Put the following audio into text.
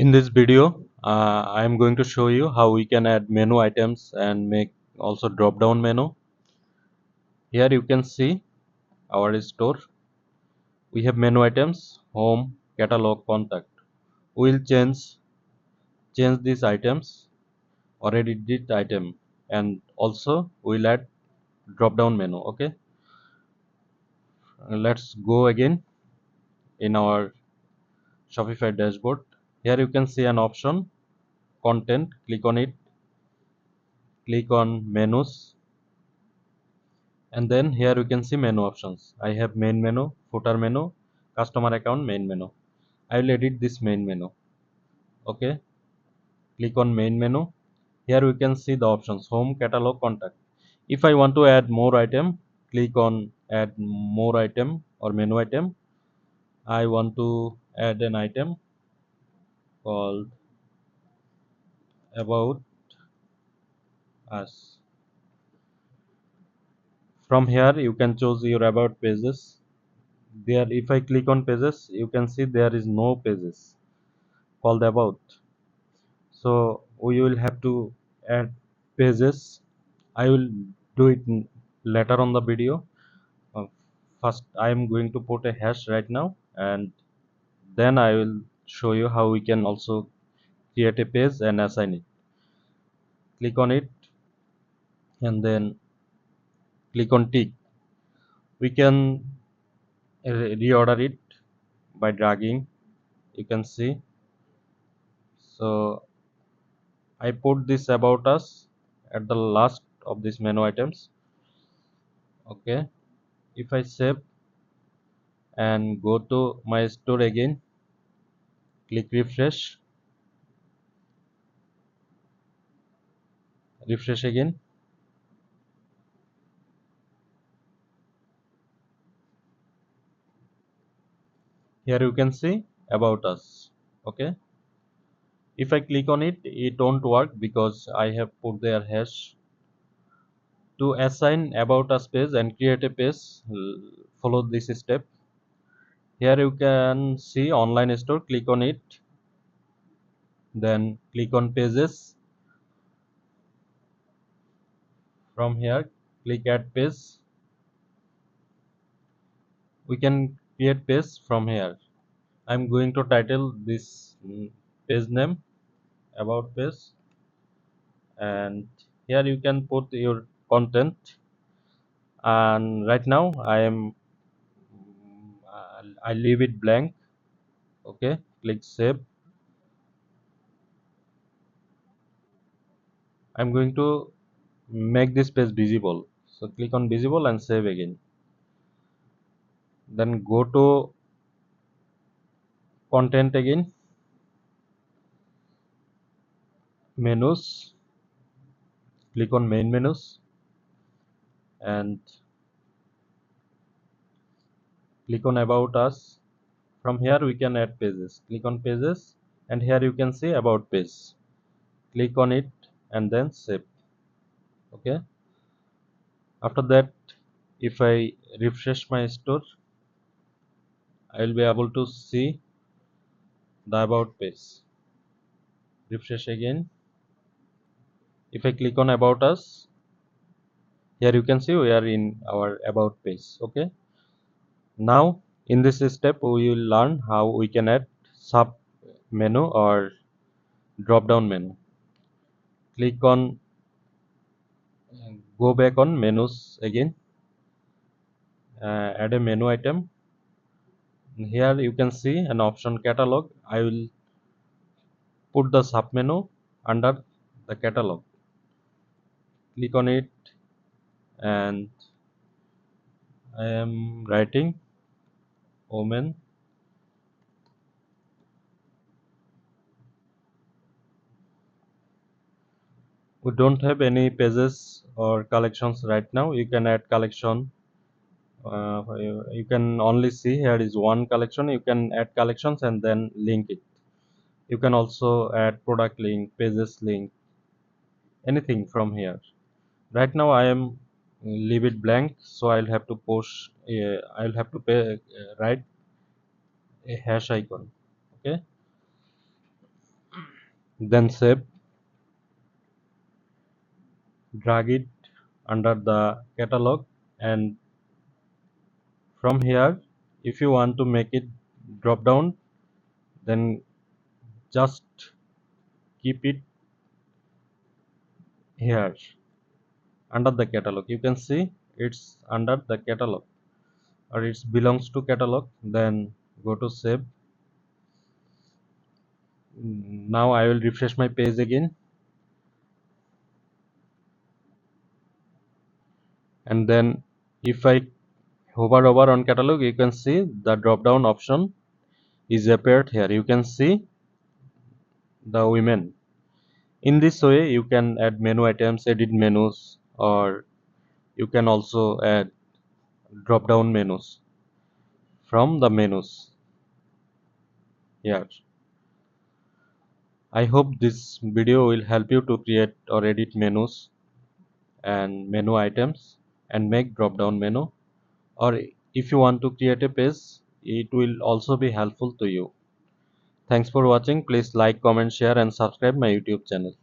In this video, I am going to show you how we can add menu items and make also drop down menu. Here you can see our store. We have menu items, home, catalog, contact. We'll change these items or edit item, and also we'll add drop down menu. Okay, let's go again in our Shopify dashboard. Here you can see an option content. Click on it, click on menus, and then here you can see menu options. I have main menu, footer menu, customer account, main menu. I will edit this main menu. Okay, click on main menu. Here we can see the options home, catalog, contact. If I want to add more item, click on add more item or menu item. I want to add an item called about us. From here you can choose your about pages. There, if I click on pages, you can see there is no pages called about. So we will have to add pages. I will do it later on the video. uh, First I am going to put a hash right now, and then I will show you how we can also create a page and assign it. Click on it and then click on tick. We can reorder it by dragging, you can see. So I put this about us at the last of these menu items. Okay, if I save and go to my store again, click refresh again. Here you can see about us. Okay, if I click on it, it won't work because I have put their hash. To assign about us page and create a page, follow this step. Here you can see online store, click on it, then click on pages. From here click add page. We can create page from here. I'm going to title this page name about page, and here you can put your content. And right now I leave it blank. Okay, click save. I'm going to make this page visible, so click on visible and save again. Then go to content again, menus, click on main menus and click on about us. From here we can add pages. Click on pages and here you can see about page. Click on it and then save. Okay, after that, if I refresh my store, I will be able to see the about page. Refresh again. If I click on about us, here you can see we are in our about page. Okay, now in this step we will learn how we can add sub menu or drop down menu. Click on go back on menus again, add a menu item. Here you can see an option catalog. I will put the sub menu under the catalog. Click on it and I am writing women. We don't have any pages or collections right now. You can add collection. You can only see here is one collection. You can add collections and then link it. You can also add product link, pages link, anything from here. Right now I am leave it blank, so I'll have to push. I'll have to write a hash icon. Okay, then save, drag it under the catalog, and from here if you want to make it drop down, then just keep it here under the catalog. You can see it's under the catalog or it belongs to catalog. Then go to save. Now I will refresh my page again, and then if I hover over on catalog, you can see the drop down option is appeared here. You can see the women. In this way you can add menu items, edit menus, or you can also add drop down menus from the menus here. I hope this video will help you to create or edit menus and menu items and make drop down menu, or if you want to create a page, it will also be helpful to you. Thanks for watching. Please like, comment, share and subscribe my YouTube channel.